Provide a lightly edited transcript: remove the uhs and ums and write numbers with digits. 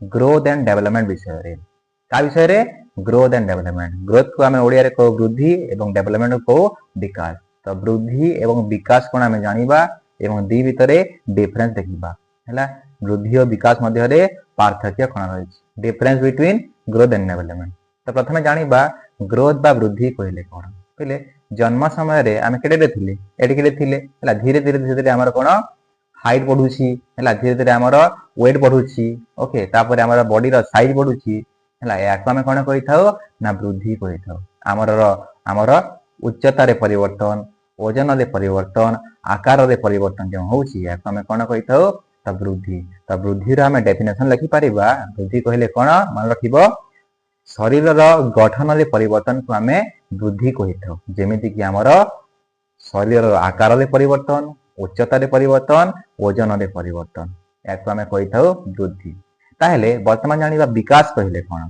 growth and development विषय रे का विषय रे ग्रोथ एंड डेवलपमेंट ग्रोथ को आम ओडिया रे कहू वृद्धि एवं डेवलपमेंट को कहू विकास तो वृद्धि एवं विकास कोन आम जानिबा एवं दी भितरे डिफरेंस देखिबा हैला वृद्धि और विकास मध्य रे पार्थक्य कोन रही difference between growth and development तो प्रथमे जानिबा ग्रोथ बा वृद्धि कहले कोन कहले जन्म समय रे आम केडे थिले एडी केडे थिले हैला धीरे धीरे धीरे धीरे हमर कोन हाइट बढ़ुची हैला धीरे धीरे हमर वेट बढ़ुची ओके तापर हमर बॉडी रो साइज बढ़ुची हैला याको आम कोन कहि थाओ ना वृद्धि कहि थाओ हमर उच्चता रे परिवर्तन ओजन रे परिवर्तन आकार रे परिवर्तन जो होउची याको आम कोन कहि थाओ त वृद्धि रो आम डेफिनेशन लिखि परिबा वृद्धि कहले कोन मान रखिबो शरीर रो गठन रे परिवर्तन को आम वृद्धि कहि थाओ जेमिति कि हमर शरीर रो आकार रे परिवर्तन उच्चता रे परिवर्तन ओजन रे परिवर्तन याको आम कहि थाओ वृद्धि ताहेले वर्तमान जानिबा विकास कहले कोन